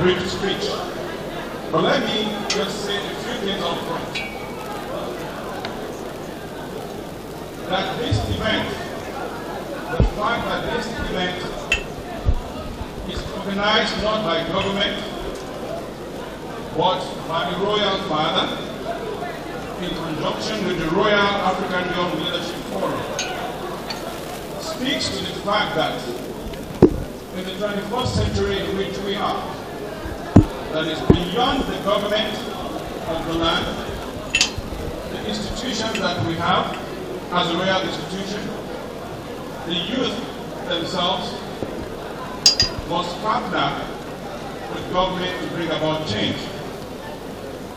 brief speech. But let me just say a few things up front. That this event, the fact that this event is organized not by government, but by the royal father, in conjunction with the Royal African Young Leadership Forum, speaks to the fact that in the 21st century in which we are, that is beyond the government of the land, the institutions that we have as a royal institution, the youth themselves must partner with government to bring about change.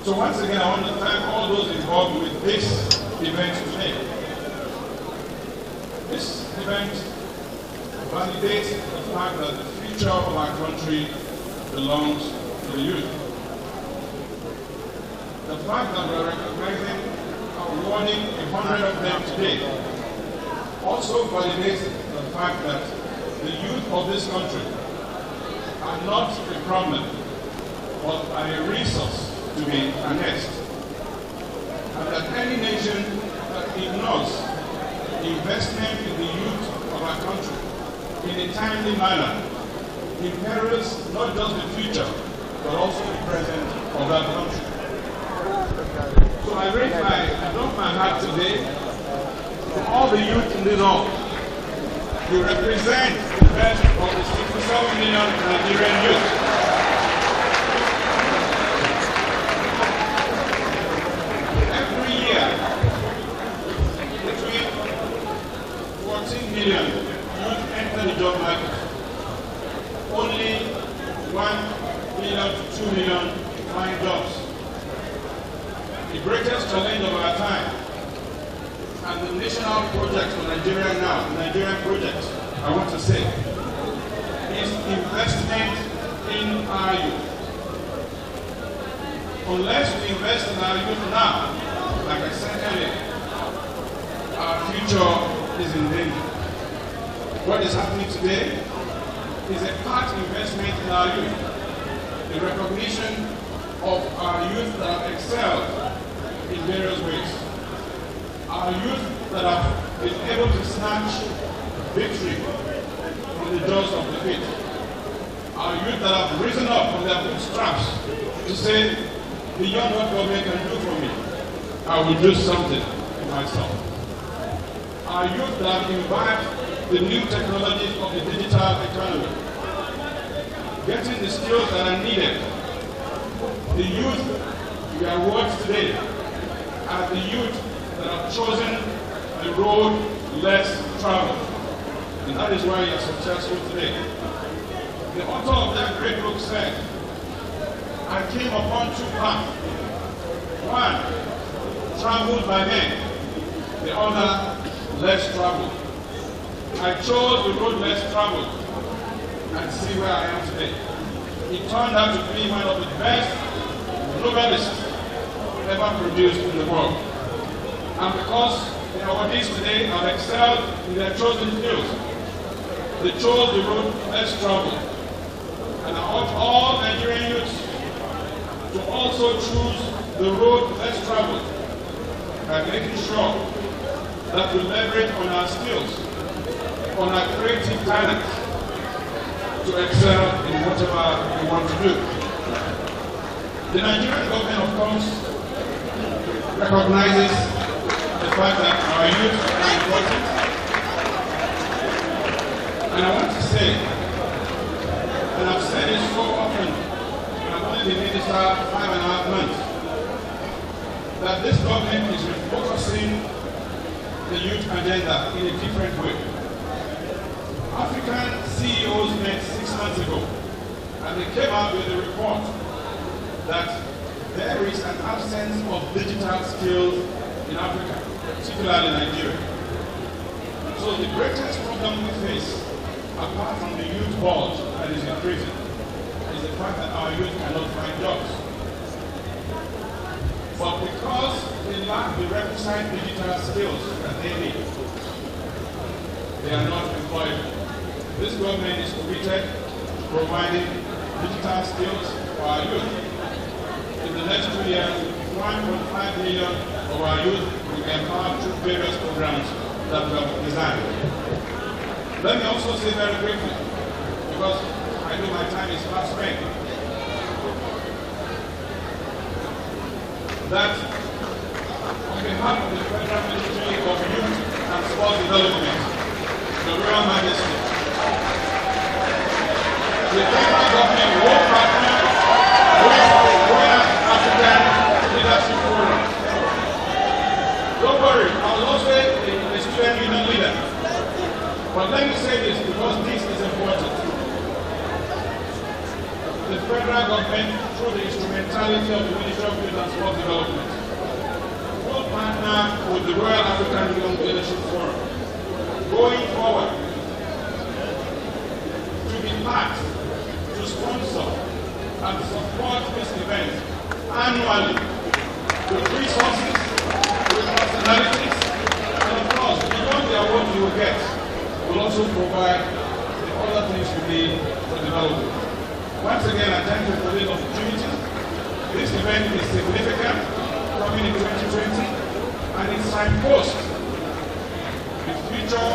So once again, I want to thank all those involved with this event today. This event validates the fact that the future of our country belongs to the youth. The fact that we're recognizing, awarding 100 of them today also validates the fact that the youth of this country are not a problem, but are a resource to be harnessed. And that any nation that ignores investment in the youth of our country in a timely manner imperils not just the future, but also the present of that country. So I drop my hat today to all the youth in this hall. You represent the best of the 67 million Nigerian youth. Every year, between 14 million youth enter the job market. Only 1 million to 2 million find jobs. The greatest challenge of our time, and the national project for Nigeria now, the Nigerian project, I want to say, is investment in our youth. Unless we invest in our youth now, like I said earlier, our future is in danger. What is happening today is a part investment in our youth. The recognition of our youth that have excelled in various ways. Our youth that have been able to snatch victory from the jaws of defeat. Our youth that have risen up from their bootstraps to say, beyond what government can do for me, I will do something for myself. Our youth that have imbibed the new technologies of the digital economy, getting the skills that are needed. The youth we award today are the youth that have chosen the road less traveled. And that is why you are successful today. The author of that great book said, I came upon two paths. One, traveled by men. The other, less traveled. I chose the road less traveled and see where I am today. It turned out to be one of the best globalists ever produced in the world. And because the awardees today have excelled in their chosen fields, they chose the road less traveled. And I urge all Nigerian youths to also choose the road less traveled by making sure that we leverage on our skills, on our creative talent to excel in whatever we want to do. The Nigerian government, of course, recognizes the fact that our youth are important. And I want to say, and I've said it so often, and I've only been minister 5.5 months, that this government is refocusing the youth agenda in a different way. African CEOs met 6 months ago, and they came out with a report that there is an absence of digital skills in Africa, particularly Nigeria. So the greatest problem we face, apart from the youth bulge that is increasing, is the fact that our youth cannot find jobs. But because they lack the requisite digital skills that they need, they are not employable. This government is committed to providing digital skills for our youth. In the next 2 years, 1.5 million of our youth will be empowered through various programs that we have designed. Let me also say very quickly, because I know my time is fast spent. that on behalf of the Federal Ministry of Youth and Sport Development, the Royal Majesty, the federal government will partner with the Royal African Leadership Forum. Don't worry, I was also a student union leader. But let me say this because this is important. The federal government, through the instrumentality of the Ministry of Youth and Sport Development, will partner with the Royal African Young Leadership Forum going forward to be part, to sponsor, and support this event annually with resources, with personalities, and of course, beyond the award you will get, will also provide the other things you need for development. Once again, I thank you for this opportunity. This event is significant, coming in 2020, and it signposts the future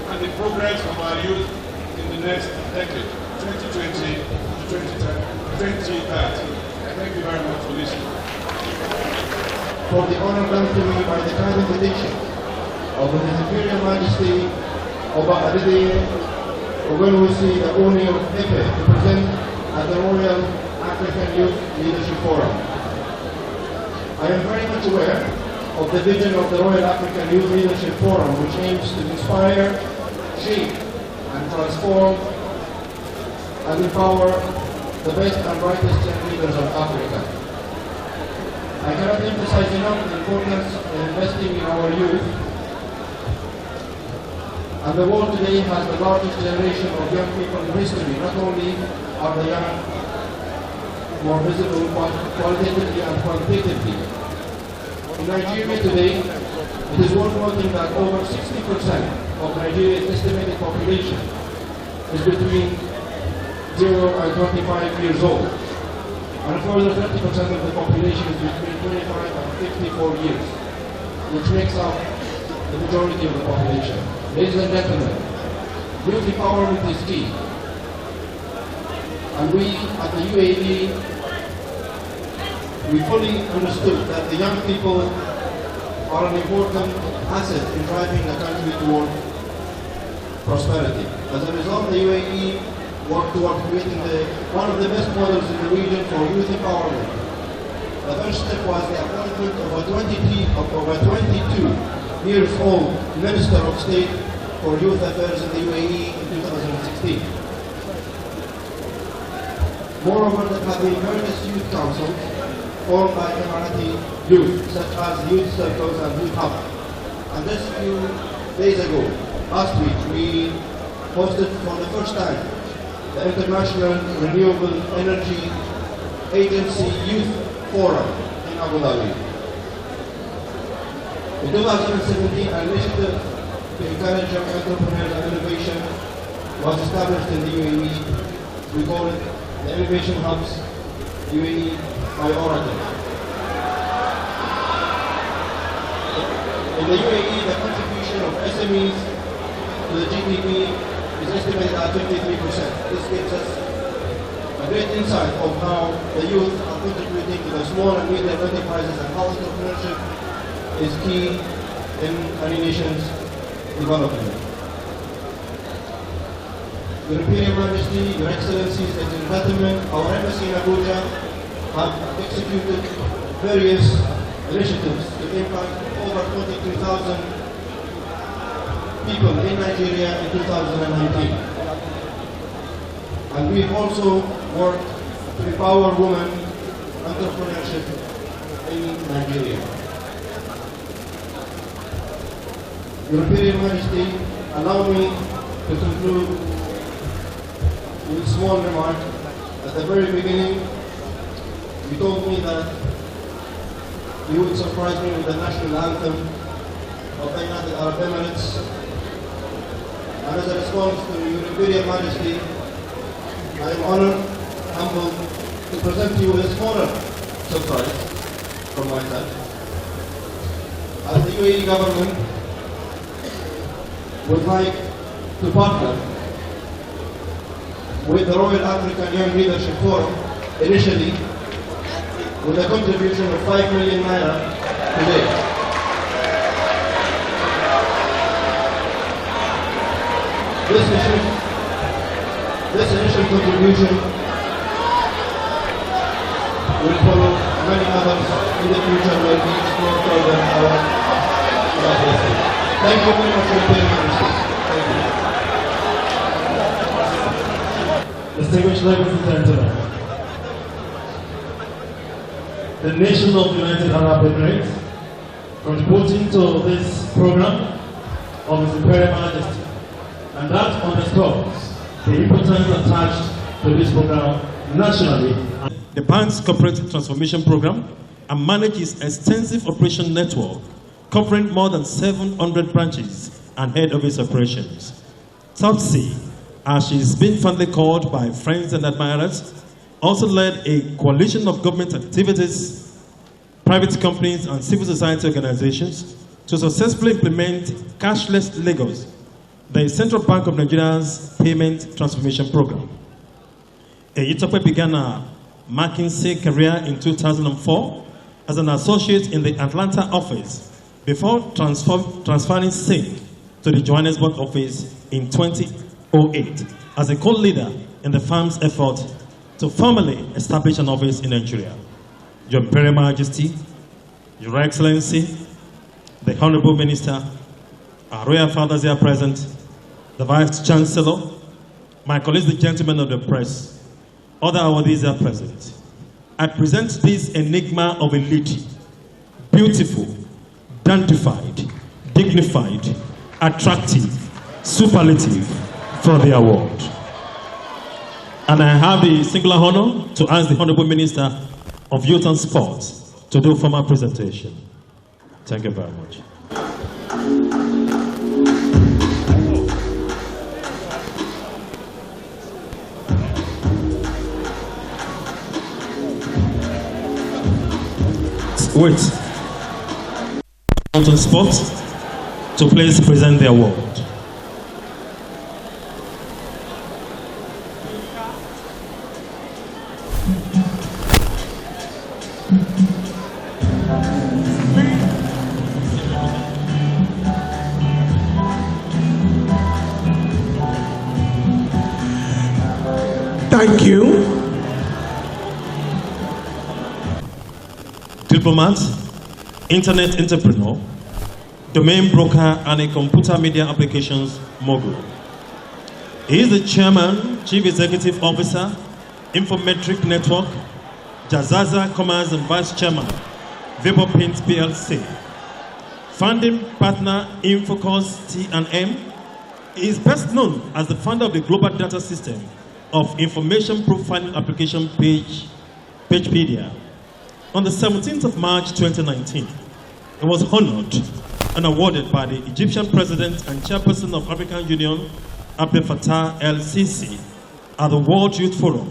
and the progress of our youth in the next decade, 2020 to 2030. Thank you very much for listening. For the honor done to me by the kind invitation of His Imperial Majesty Oba Adede Ogunwusi, the Ooni of Ife, to present at the Royal African Youth Leadership Forum. I am very much aware of the vision of the Royal African Youth Leadership Forum, which aims to inspire, shape, and transform and empower the best and brightest young leaders of Africa. I cannot emphasize enough the importance in investing in our youth. And the world today has the largest generation of young people in history. Not only are the young more visible qualitatively and quantitatively. In Nigeria today, it is worth noting that over 60% of Nigeria's estimated population is between 0 and 25 years old. And a further 30% of the population is between 25 and 54 years, which makes up the majority of the population. Ladies and gentlemen, youth empowerment is key. And we at the UAE, we fully understood that the young people are an important asset in driving the country toward prosperity. As a result, the UAE worked toward creating one of the best models in the region for youth empowerment. The first step was the appointment of a 22 years old Minister of State for Youth Affairs in the UAE in 2016. Moreover, there have been various youth councils formed by Emirati youth, such as Youth Circles and Youth Hub. And just a few days ago, last week, we hosted for the first time the International Renewable Energy Agency Youth Forum in Abu Dhabi. In 2017, an initiative to encourage young entrepreneurs and innovation was established in the UAE. We call it the Innovation Hubs UAE by Oracle. In the UAE, the contribution of SMEs to the GDP is estimated at 53%. This gives us a great insight of how the youth are contributing to the small and medium enterprises and how entrepreneurship is key in any nation's development. Your Imperial Majesty, Your Excellencies, ladies and gentlemen, our embassy in Abuja have executed various initiatives to impact over 22,000 people in Nigeria in 2019. And we've also worked to empower women entrepreneurship in Nigeria. Your Imperial Majesty, allow me to conclude with a small remark. At the very beginning, you told me that you would surprise me with the national anthem of the United Arab Emirates. And as a response to Your Imperial Majesty, I am honored, humbled to present to you a smaller surprise from my side. As the UAE government would like to partner with the Royal African Young Leadership Forum initially with a contribution of 5 million naira today. This initial contribution will follow many others in the future like these more further our blessing. Thank you very much for your patience. Thank you. Distinguished ladies and gentlemen, the nation of United Arab Emirates, contributing to this program of His Imperial Majesty, and that underscores the importance attached to this program nationally. The bank's corporate transformation program and manages extensive operation network covering more than 700 branches and head office operations. South Sea, as she is being fondly called by friends and admirers, also led a coalition of government activities, private companies and civil society organizations to successfully implement cashless Lagos, the Central Bank of Nigeria's payment transformation program. Eyitope began her McKinsey career in 2004 as an associate in the Atlanta office before transferring SINC to the Johannesburg office in 2008 as a co-leader in the firm's effort to formally establish an office in Nigeria. Your Imperial Majesty, Your Excellency, the Honorable Minister, our Royal Fathers here present, the Vice Chancellor, my colleagues, the gentlemen of the press, other awardees are present. I present this enigma of a lady, beautiful, dandified, dignified, attractive, superlative for the award. And I have the singular honor to ask the Honorable Minister of Youth and Sports to do formal presentation. Thank you very much. Wait. Youth and Sports to please present the award. Thank you. Diplomat, internet entrepreneur, domain broker, and a computer media applications mogul. He is the chairman, chief executive officer, Infometric Network, Jazaza Commerce and vice chairman, Vapor Paint PLC. Founding partner, Infocos T&M. He is best known as the founder of the global data system of information profiling application PagePedia. On the 17th of March 2019, he was honored and awarded by the Egyptian President and Chairperson of African Union, Abdel Fattah el-Sisi, at the World Youth Forum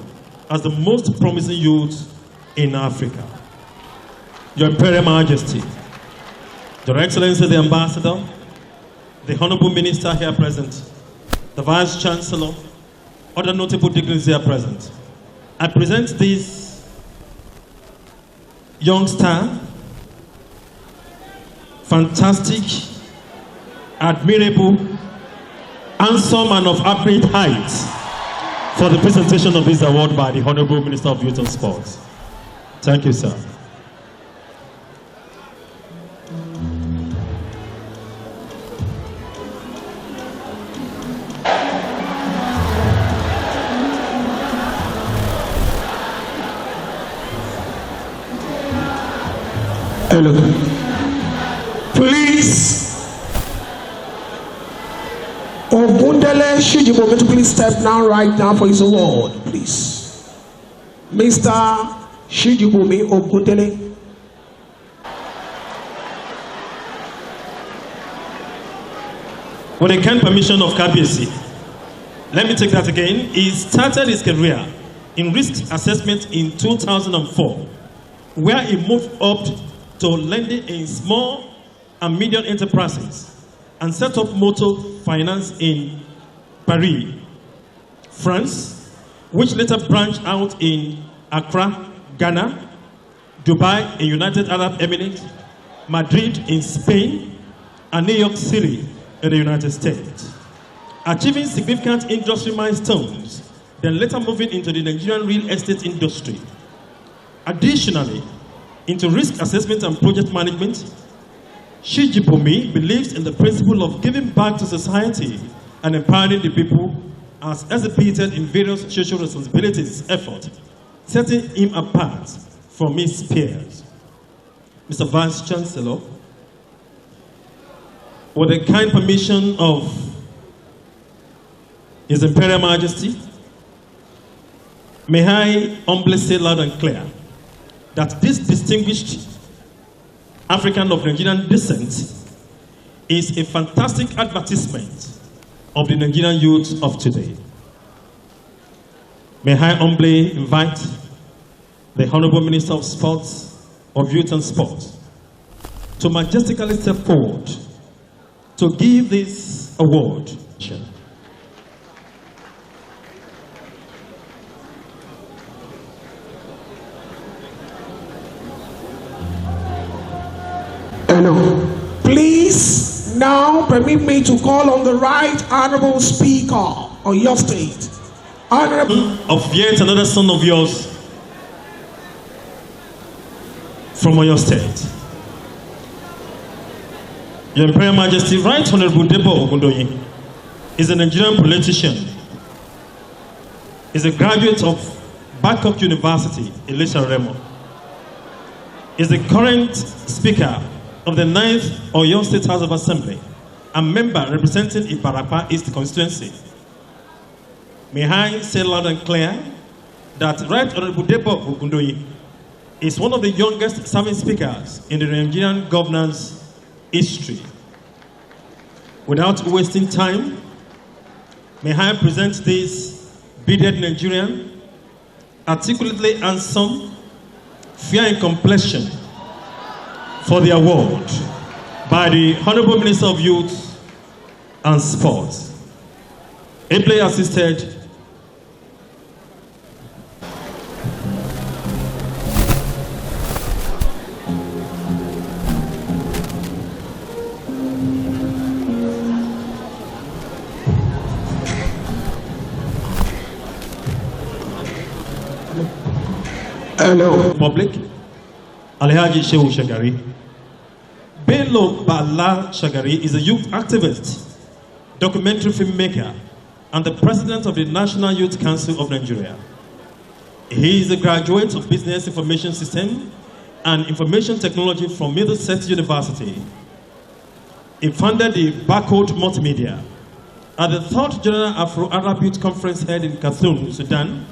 as the most promising youth in Africa. Your Imperial Majesty, Your Excellency the Ambassador, the Honorable Minister here present, the Vice Chancellor, other notable dignitaries here present. I present this young star, fantastic, admirable, handsome and of apparent height for the presentation of this award by the Honorable Minister of Youth and Sports. Thank you, sir. Hello. Please, Ogundele Shijibo, please step down right now for his award, please. Mr. Shijibumi Ogundele. With the kind permission of KBC, let me take that again. He started his career in risk assessment in 2004, where he moved up to lending in small and medium enterprises and set up motor finance in Paris, France, which later branched out in Accra, Ghana, Dubai in United Arab Emirates, Madrid in Spain, and New York City in the United States, achieving significant industry milestones, then later moving into the Nigerian real estate industry. Additionally, into risk assessment and project management, Shijibomi believes in the principle of giving back to society and empowering the people as exhibited in various social responsibilities effort, setting him apart from his peers. Mr. Vice Chancellor, with the kind permission of His Imperial Majesty, may I humbly say loud and clear that this distinguished African of Nigerian descent is a fantastic advertisement of the Nigerian youth of today. May I humbly invite the Honorable Minister of Sports, of Youth and Sport, to majestically step forward to give this award. Please now permit me to call on the Right Honorable Speaker of your state. Honorable of yet another son of yours from your state. Your Imperial Majesty, Right Honorable Debo Ogundoyin is a Nigerian politician. Is a graduate of Babcock University, Elisha Remo. Is the current Speaker of the 9th Oyo State House of Assembly and member representing Ibarapa East constituency. May I say loud and clear that Right Honorable Debo Ogundoyin is one of the youngest serving speakers in the Nigerian governance history. Without wasting time, may I present this bearded Nigerian, articulately handsome, fair in complexion, for the award by the Honorable Minister of Youth and Sports. Ably assisted Public, Alhaji Shehu Shagari. Bello Bala Shagari is a youth activist, documentary filmmaker, and the president of the National Youth Council of Nigeria. He is a graduate of Business Information System and Information Technology from Middlesex University. He founded the Barcode Multimedia. At the 3rd General Afro-Arab Youth Conference held in Khartoum, Sudan,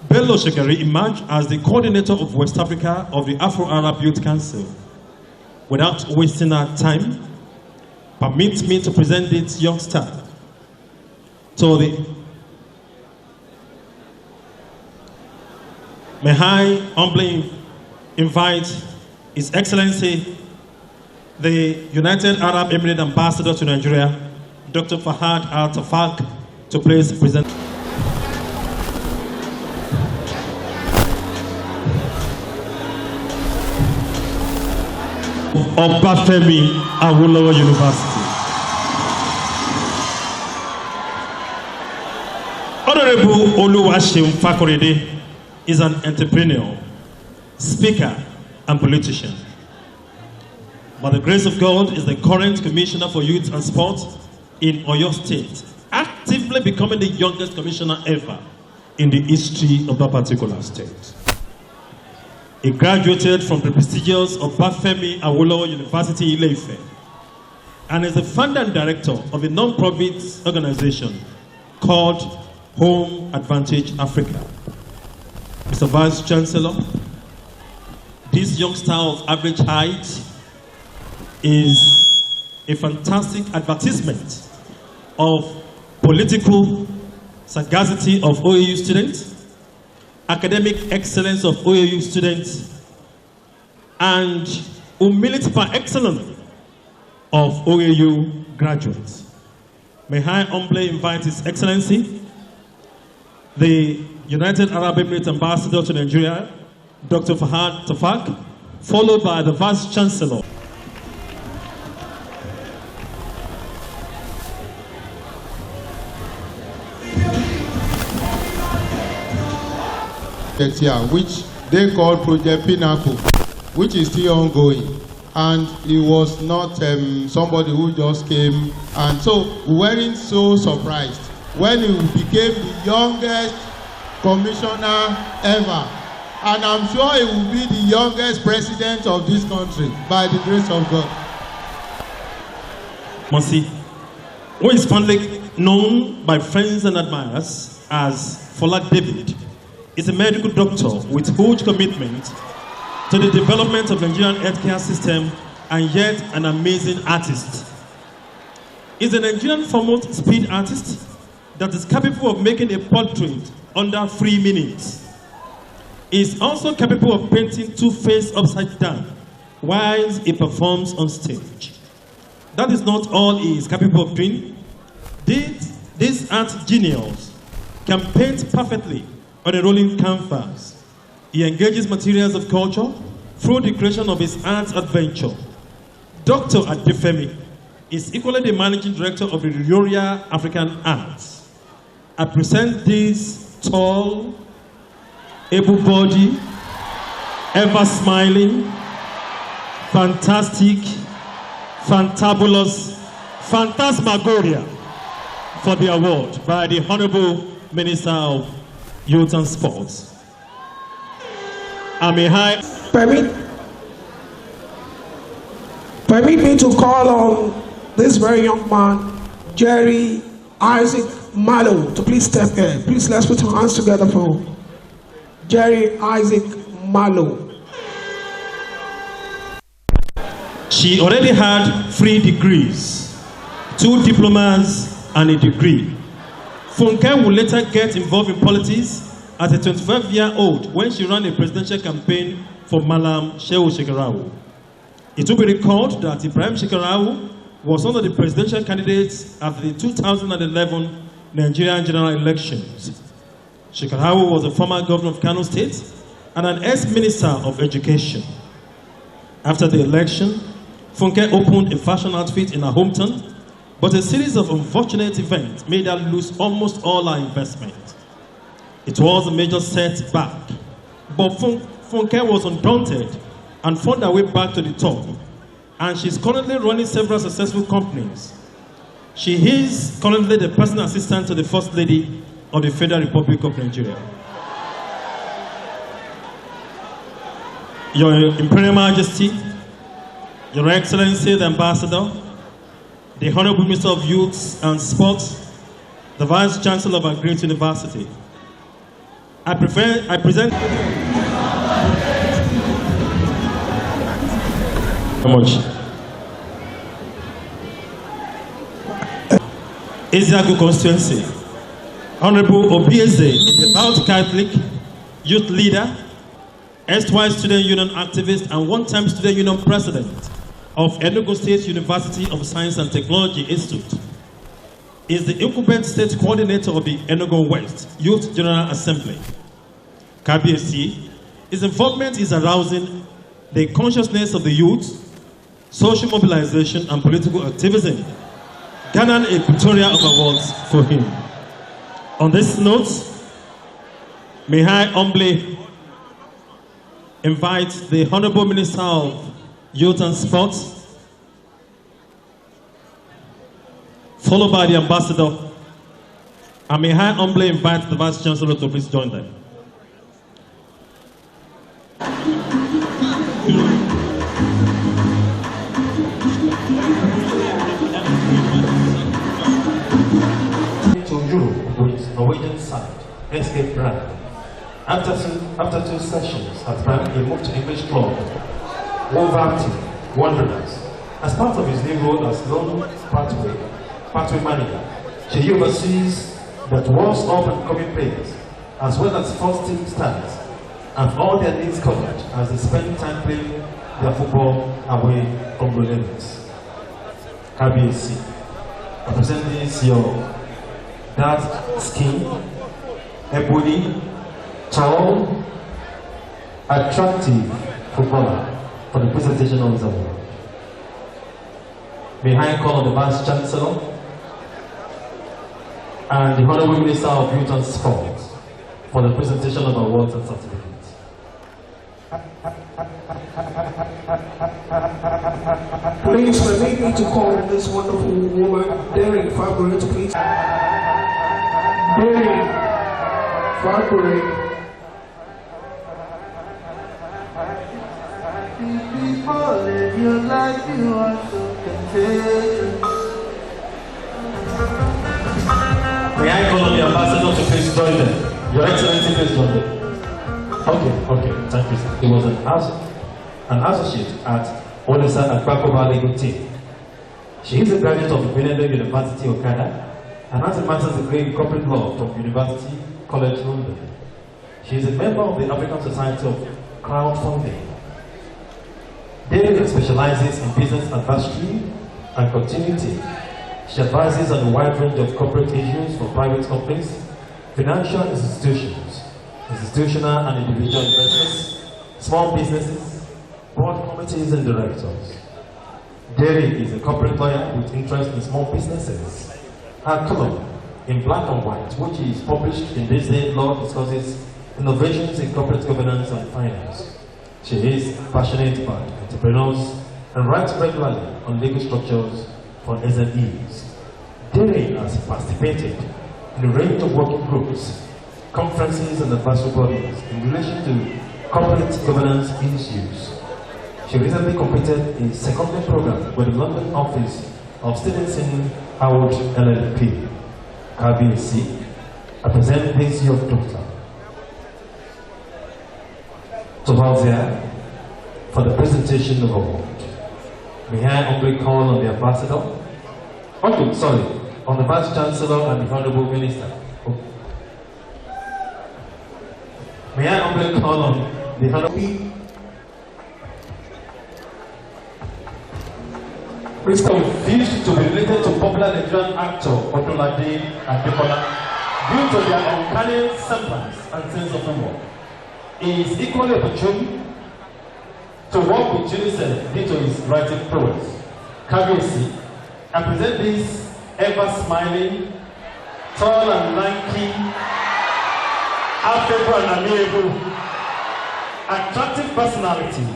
Bello Shagari emerged as the coordinator of West Africa of the Afro-Arab Youth Council. Without wasting our time, permit me to present this youngster to the... May I humbly invite His Excellency, the United Arab Emirates Ambassador to Nigeria, Dr. Fahad Al-Tafaq, to please present. Obafemi Awolowo University. Honorable Oluwaseun Fakorede is an entrepreneur, speaker, and politician. By the grace of God, is the current Commissioner for Youth and Sport in Oyo State, actively becoming the youngest commissioner ever in the history of that particular state. He graduated from the prestigious Obafemi Awolowo University, Ile-Ife, and is the founder and director of a non-profit organization called Home Advantage Africa. Mr. Vice Chancellor, this youngster of average height is a fantastic advertisement of political sagacity of OAU students, academic excellence of OAU students, and humility par excellence of OAU graduates. May I humbly invite His Excellency, the United Arab Emirates Ambassador to Nigeria, Dr. Fahad Tafak, followed by the Vice Chancellor. Which they call Project Pinnacle, which is still ongoing. And he was not somebody who just came. And so we weren't so surprised when he became the youngest commissioner ever. And I'm sure he will be the youngest president of this country by the grace of God. Mercy, who is fondly known by friends and admirers as Folak David, is a medical doctor with huge commitment to the development of the Nigerian healthcare system and yet an amazing artist. He's a Nigerian foremost speed artist that is capable of making a portrait under 3 minutes. He's also capable of painting two-face upside down while he performs on stage. That is not all he is capable of doing. This art genius can paint perfectly on a rolling canvas. He engages materials of culture through the creation of his art adventure. Dr. Adefemi is equally the managing director of the Yoria African Arts. I present this tall, able-bodied, ever-smiling, fantastic, fantabulous, phantasmagoria for the award by the Honorable Minister of Youth and Sports. Permit me to call on this very young man, Jerry Isaac Mallow, to please step in. Please let's put our hands together for Jerry Isaac Mallow. She already had 3 degrees, 2 diplomas and a degree. Funke would later get involved in politics as a 25-year-old when she ran a presidential campaign for Malam Shehu Shekarawu. It will be recalled that Ibrahim Shekarawu was one of the presidential candidates at the 2011 Nigerian general elections. Shekarawu was a former governor of Kano State and an ex-minister of education. After the election, Funke opened a fashion outfit in her hometown, but a series of unfortunate events made her lose almost all her investment. It was a major setback, but Funke was undaunted and found her way back to the top, and she's currently running several successful companies. She is currently the personal assistant to the First Lady of the Federal Republic of Nigeria. Your Imperial Majesty, Your Excellency the Ambassador, the Honorable Minister of Youth and Sports, the Vice Chancellor of our great university, I present. How much? Eziagu constituency. Honorable Obieze, a devout Catholic, youth leader, erstwhile student union activist, and one-time student union president of Enugu State University of Science and Technology Institute. Is the incumbent state coordinator of the Enugu West Youth General Assembly. KBSC, his involvement is arousing the consciousness of the youth, social mobilization, and political activism, garnering a plethora of awards for him. On this note, may I humbly invite the Honorable Minister of Youth and Sports, followed by the Ambassador, and may I humbly invite the Vice Chancellor to please join them. To Europe with Norwegian side, Escape Brand. After 2 sessions at Brand, he moved to English club Wolverhampton Wanderers. As part of his new role as loan pathway manager, she oversees the towards up and coming players, as well as first team stars, and all their needs covered as they spend time playing their football away from the limits. KBSC, representing is your dark skin, ebony, tall, attractive footballer for the presentation of his award. May I call on the Vice Chancellor and the Honorable Minister of Youth and Sport for the presentation of awards and certificates. Please permit me to call this wonderful woman, Daring Fabric, please. Daring Fabric. People live your life, you are so contagious. May I call on the ambassador to please join them? Your Excellency, please join them. Okay, thank you, sir. He was an associate at Odessa and Krakow Legal Team. She is a graduate of Benedict University, Okada, and has a master's degree in corporate law from University College London. She is a member of the African Society of Crowdfunding. David specializes in business advisory and continuity. She advises on a wide range of corporate issues for private companies, financial institutions, institutional and individual investors, small businesses, board committees and directors. Derek is a corporate lawyer with interest in small businesses. Her column, in black and white, which is published in This Day Law, discusses innovations in corporate governance and finance. She is passionate about entrepreneurs and writes regularly on legal structures for SMEs. Derek has participated in a range of working groups, conferences and advisory bodies in relation to corporate governance issues. She recently completed a secondment program with the London office of Stevenson Howard LLP. KBC, I present this your doctor to Valzia for the presentation of award. May I humbly call on the ambassador? On the Vice Chancellor and the Honorable Minister. May I humbly call on the Honorable confused to be related to popular Nigerian actor Odunlade Adekola due to their uncanny semblance and sense of humor. He is equally opportune to work with UNICEF due to his writing prowess. KBC, I present this ever-smiling, tall and lanky, affable and amiable, attractive personality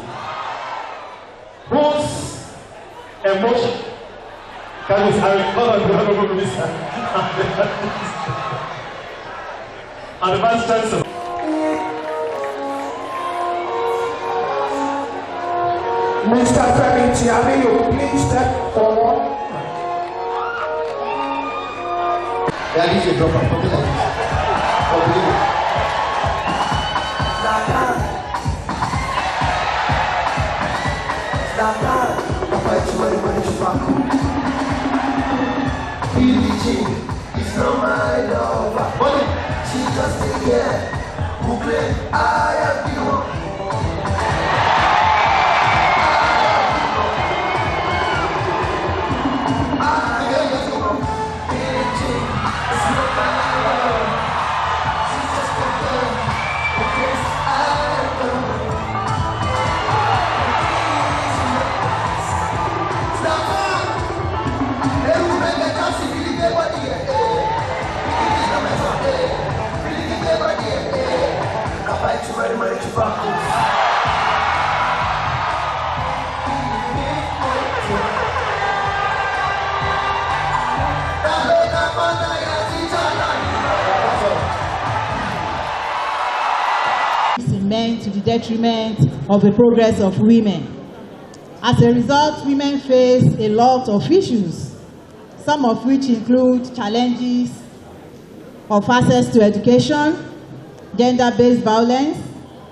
whose emotion can be call on the Honorable Minister and the Vice Chancellor. Mr. Femi Tiamiyu, please step forward. That is a drop of popular. It's not my lover. She just a girl who claims I am the one. Men to the detriment of the progress of women. As a result, women face a lot of issues, some of which include challenges of access to education, gender-based violence,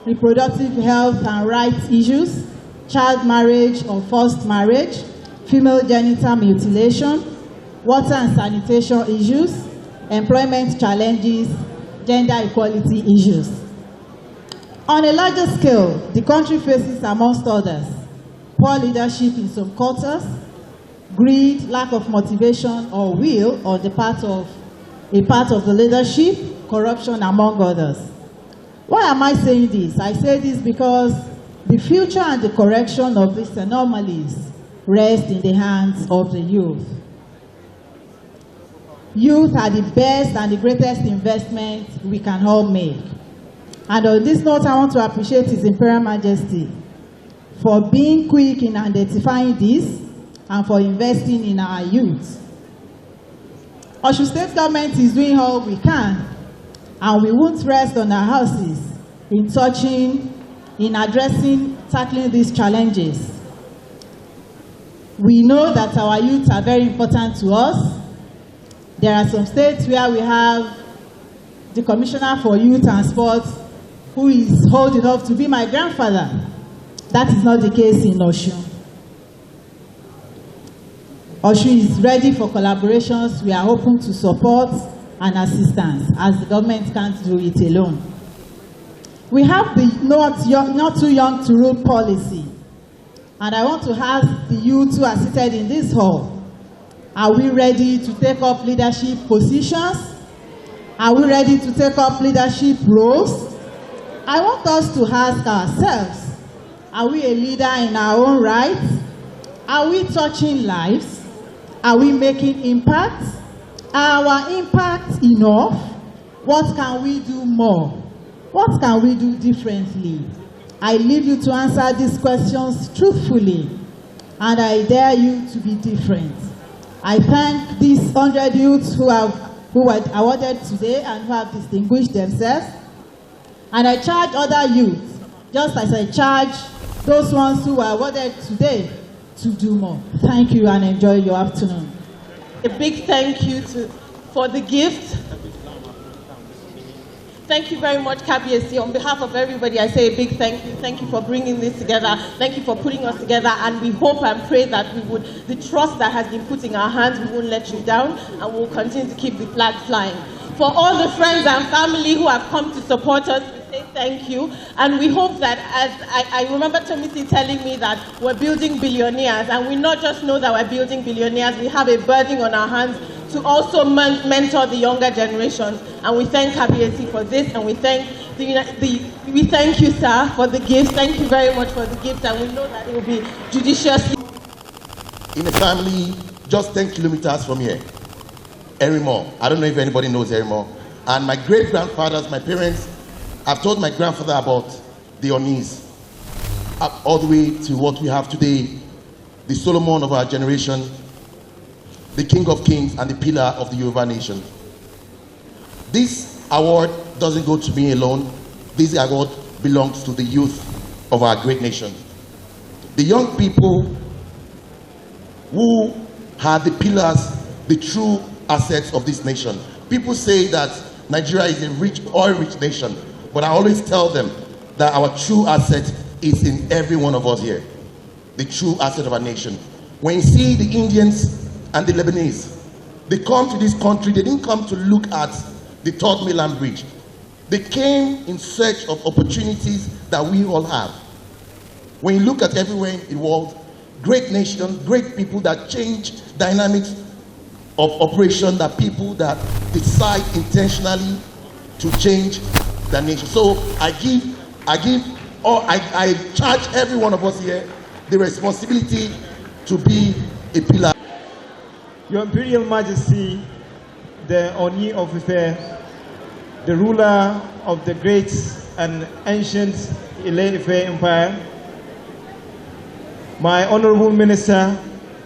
reproductive health and rights issues, child marriage or forced marriage, female genital mutilation, water and sanitation issues, employment challenges, gender equality issues. On a larger scale, the country faces, amongst others, poor leadership in some quarters, greed, lack of motivation or will on the part of the leadership, corruption, among others. Why am I saying this? I say this because the future and the correction of these anomalies rest in the hands of the youth. Youth are the best and the greatest investment we can all make. And on this note, I want to appreciate His Imperial Majesty for being quick in identifying this and for investing in our youth. Osun State government is doing all we can, and we won't rest on our houses in addressing, tackling these challenges. We know that our youth are very important to us. There are some states where we have the Commissioner for Youth and Sports who is old enough to be my grandfather. That is not the case in Osun. Osun is ready for collaborations. We are open to support and assistance, as the government can't do it alone. We have the not too young to rule policy, and I want to ask the youth who are seated in this hall, are we ready to take up leadership positions? Are we ready to take up leadership roles? I want us to ask ourselves, are we a leader in our own right? Are we touching lives? Are we making impact? Are our impact enough? What can we do more? What can we do differently? I leave you to answer these questions truthfully, and I dare you to be different. I thank these 100 youths who were awarded today and who have distinguished themselves. And I charge other youths, just as I charge those ones who were awarded today, to do more. Thank you and enjoy your afternoon. A big thank you for the gift. Thank you very much, KBSC. On behalf of everybody, I say a big thank you. Thank you for bringing this together. Thank you for putting us together. And we hope and pray that the trust that has been put in our hands, we won't let you down, and we'll continue to keep the flag flying. For all the friends and family who have come to support us, we say thank you. And we hope that, as I remember Tomisi telling me that we're building billionaires, and we not just know that we're building billionaires, we have a burden on our hands to also mentor the younger generations. And we thank KBSC for this, and we thank we thank you, sir, for the gift. Thank you very much for the gift, and we know that it will be judiciously. In a family just 10 kilometers from here, Erimo. I don't know if anybody knows Erimo. And my great-grandfathers, my parents, I've told my grandfather about the Onis, all the way to what we have today, the Solomon of our generation, the King of Kings and the pillar of the Yoruba nation. This award doesn't go to me alone. This award belongs to the youth of our great nation. The young people who are the pillars, the true assets of this nation. People say that Nigeria is a rich, oil-rich nation, but I always tell them that our true asset is in every one of us here. The true asset of our nation. When you see the Indians and the Lebanese, they come to this country, they didn't come to look at the Third Mainland Bridge. They came in search of opportunities that we all have. When you look at everywhere in the world, great nations, great people that change dynamics of operation, that people that decide intentionally to change the nation. So I charge every one of us here the responsibility to be a pillar. Your Imperial Majesty, the Ooni of Ife, the ruler of the great and ancient Ile-Ife Empire, my Honorable Minister,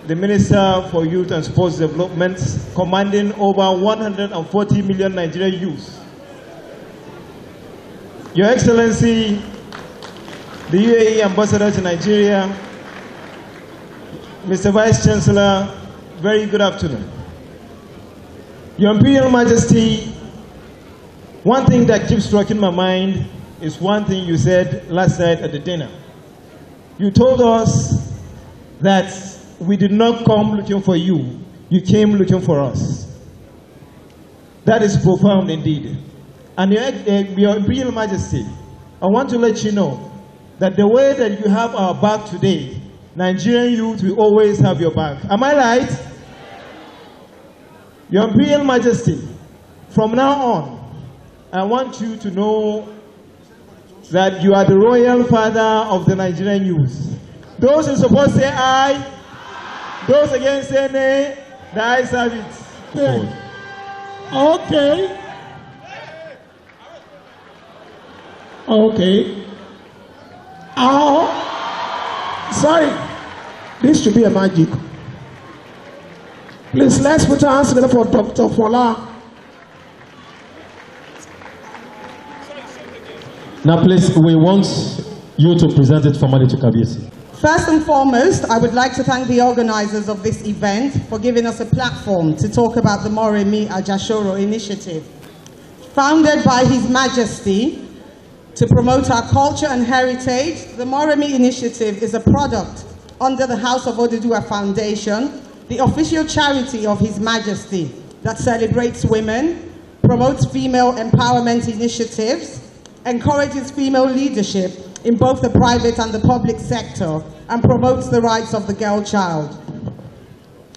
the Minister for Youth and Sports Development, commanding over 140 million Nigerian youth, Your Excellency, the UAE Ambassador to Nigeria, Mr. Vice Chancellor, very good afternoon. Your Imperial Majesty, one thing that keeps striking my mind is one thing you said last night at the dinner. You told us that we did not come looking for you, you came looking for us. That is profound indeed. And Your Imperial Majesty, I want to let you know that the way that you have our back today, Nigerian youth will always have your back. Am I right? Your Imperial Majesty, from now on, I want you to know that you are the royal father of the Nigerian youth. Those in support say aye. Those against say nay. The ayes have it. Okay. Okay. Sorry. This should be a magic. Please, let's put our hands together for Dr. Fola. Now, please, we want you to present it formally to Kabiyesi. First and foremost, I would like to thank the organizers of this event for giving us a platform to talk about the Moremi Ajashoro initiative. Founded by His Majesty to promote our culture and heritage, the Moremi initiative is a product under the House of Oduduwa Foundation, the official charity of His Majesty that celebrates women, promotes female empowerment initiatives, encourages female leadership in both the private and the public sector, and promotes the rights of the girl child.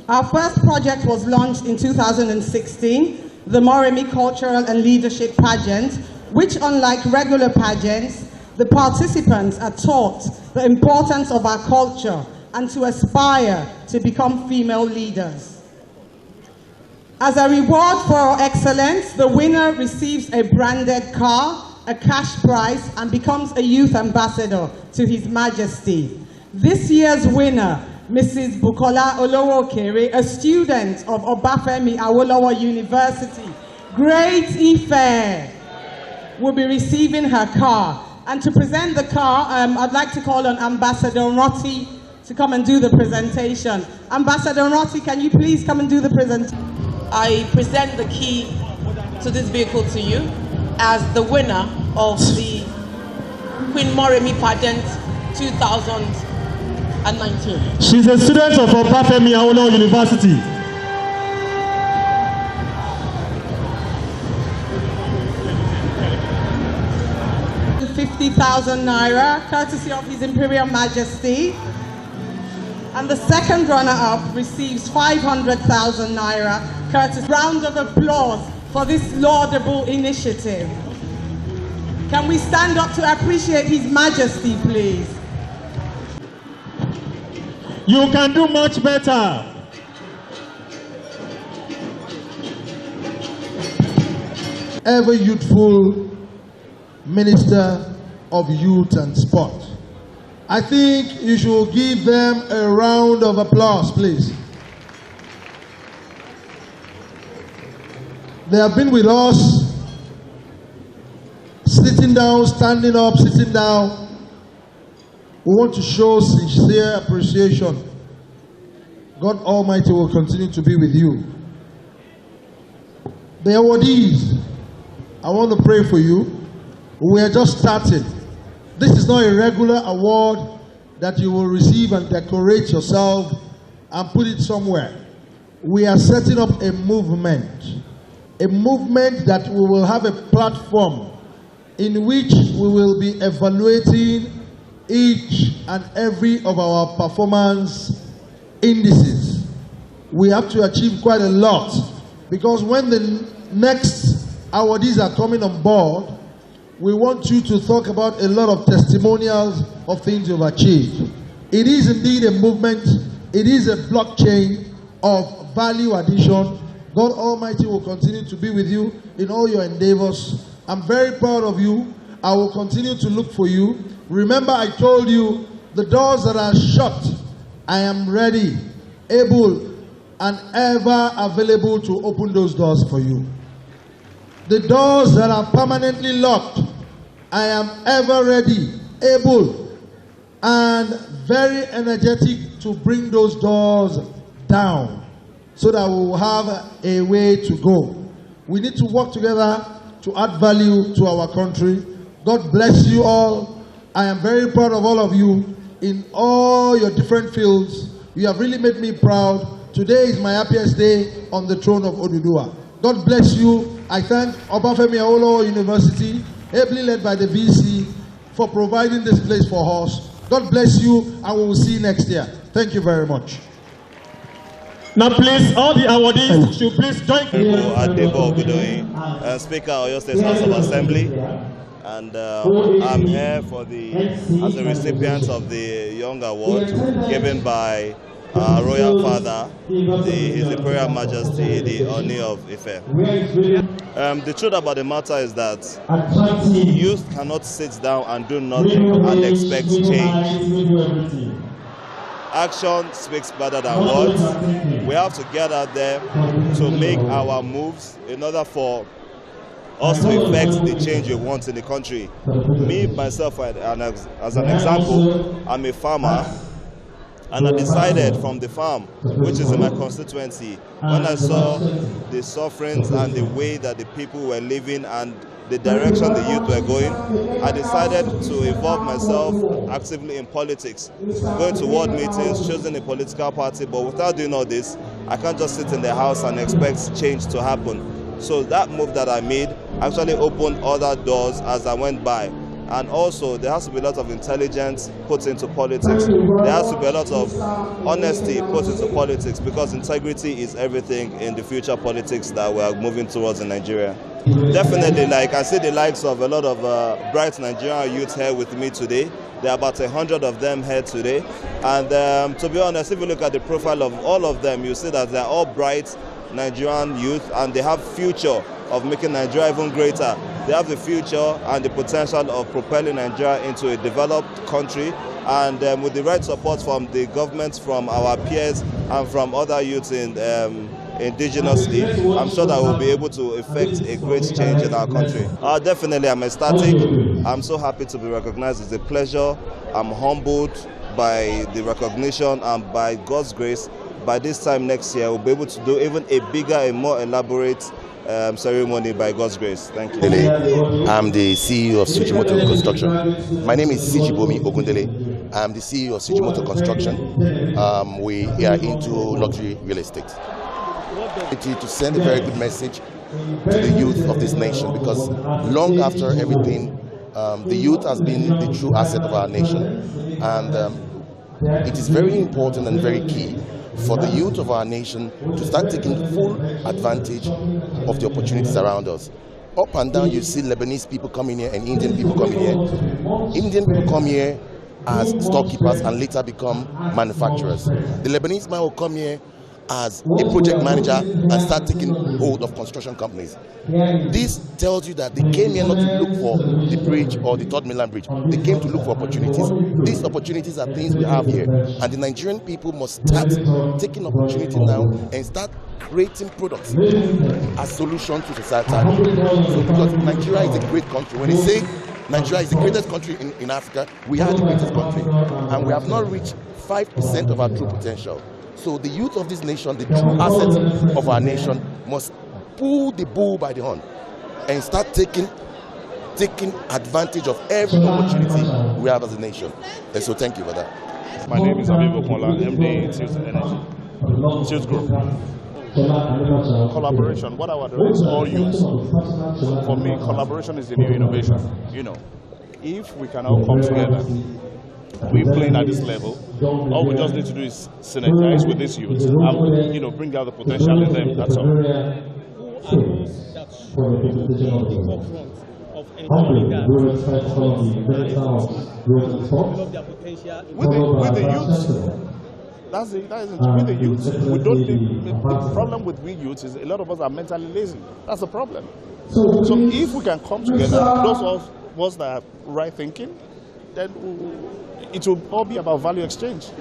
Our first project was launched in 2016, the Moremi Cultural and Leadership Pageant, which, unlike regular pageants, the participants are taught the importance of our culture and to aspire to become female leaders. As a reward for our excellence, the winner receives a branded car, a cash prize, and becomes a youth ambassador to His Majesty. This year's winner, Mrs. Bukola Olowokere, a student of Obafemi Awolowo University, Great Ife, will be receiving her car. And to present the car, I'd like to call on Ambassador Roti to come and do the presentation. Ambassador Roti, can you please come and do the presentation? I present the key to this vehicle to you as the winner of the Queen Moremi Pageant 2019. She's a student of Obafemi Awolowo University. ₦50,000, courtesy of His Imperial Majesty. And the second runner-up receives ₦500,000, courtesy. Round of applause for this laudable initiative. Can we stand up to appreciate His Majesty, please? You can do much better. Ever youthful Minister of Youth and Sport. I think you should give them a round of applause, please. They have been with us, sitting down, standing up, sitting down. We want to show sincere appreciation. God Almighty will continue to be with you. The awardees, I want to pray for you. We are just starting. This is not a regular award that you will receive and decorate yourself and put it somewhere. We are setting up a movement that we will have a platform in which we will be evaluating each and every of our performance indices. We have to achieve quite a lot, because when the next awardees are coming on board, we want you to talk about a lot of testimonials of things you've achieved. It is indeed a movement. It is a blockchain of value addition. God Almighty will continue to be with you in all your endeavors. I'm very proud of you. I will continue to look for you. Remember, I told you the doors that are shut, I am ready, able, and ever available to open those doors for you. The doors that are permanently locked, I am ever ready, able, and very energetic to bring those doors down so that we will have a way to go. We need to work together to add value to our country. God bless you all. I am very proud of all of you in all your different fields. You have really made me proud. Today is my happiest day on the throne of Oduduwa. God bless you. I thank Obafemi Awolowo University, ably led by the VC, for providing this place for us. God bless you, and we will see you next year. Thank you very much. Now, please, all the awardees should please join. Speaker of Oyo State House of Assembly, and I'm here for as a recipient of the Young Award given by our Royal Father, His Imperial Majesty, the Ooni of Ife. The truth about the matter is that youth cannot sit down and do nothing and expect change. Action speaks better than words. We have to get out there to make our moves in order for us to effect the change we want in the country. Me, myself, as an example, I'm a farmer, and I decided from the farm, which is in my constituency, when I saw the sufferings and the way that the people were living and the direction the youth were going, I decided to involve myself actively in politics, going to ward meetings, choosing a political party. But without doing all this, I can't just sit in the house and expect change to happen. So that move that I made actually opened other doors as I went by. And also, there has to be a lot of intelligence put into politics. There has to be a lot of honesty put into politics, because integrity is everything in the future politics that we are moving towards in Nigeria. Definitely, like I see the likes of a lot of bright Nigerian youth here with me today. There are about 100 of them here today. And to be honest, if you look at the profile of all of them, you see that they're all bright Nigerian youth, and they have future of making Nigeria even greater. They have the future and the potential of propelling Nigeria into a developed country, and with the right support from the government, from our peers, and from other youths indigenously, I'm sure that we'll be able to effect a great change in our country. Definitely, I'm ecstatic. I'm so happy to be recognized. It's a pleasure. I'm humbled by the recognition, and by God's grace, by this time next year, we'll be able to do even a bigger and more elaborate ceremony by God's grace. Thank you. I'm the CEO of Sujimoto Construction. My name is Sijibomi Ogundele. I'm the CEO of Sujimoto Construction. We are into luxury real estate. To send a very good message to the youth of this nation, because long after everything, the youth has been the true asset of our nation. And it is very important and very key for the youth of our nation to start taking full advantage of the opportunities around us. Up and down, you see Lebanese people coming here and Indian people coming here. Indian people come here as storekeepers and later become manufacturers. The Lebanese man will come here as a project manager and start taking hold of construction companies. This tells you that they came here not to look for the bridge or the Third Mainland Bridge. They came to look for opportunities. These opportunities are things we have here, and the Nigerian people must start taking opportunity now and start creating products as solutions to society. So, because Nigeria is a great country. When they say Nigeria is the greatest country in Africa, we are the greatest country, and we have not reached 5% of our true potential. So the youth of this nation, the true assets of our nation, must pull the bull by the horn and start taking advantage of every opportunity we have as a nation. And so thank you for that. My name is Abibu Kola, MD Tilt Energy, Tilt Group. Collaboration, what I would advise all youth. For me, collaboration is the new innovation. You know, if we can all come together, we're playing at this level. All we just need to do is synergize with these youth and bring out the potential in them. That's all. With the youth. With the youth. We don't. The problem with we youth is a lot of us are mentally lazy. That's the problem. So if we can come together, those of us that are right thinking, then it will all be about value exchange.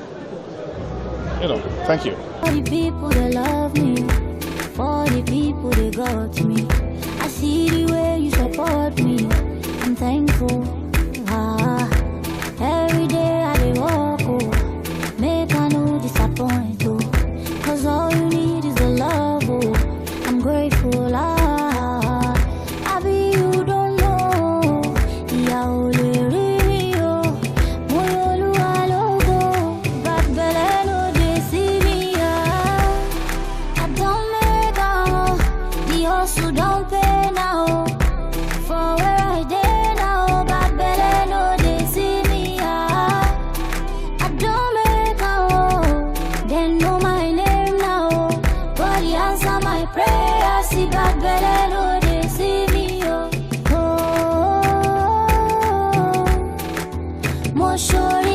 Thank you. For the people that love me, for the people that got me, I see the way you support me. I'm thankful. Every day I dey walk, make I no disappoint, cause all you need is the love, I'm grateful, I be you don't know, don't pay now, for where I did now, bad for sure.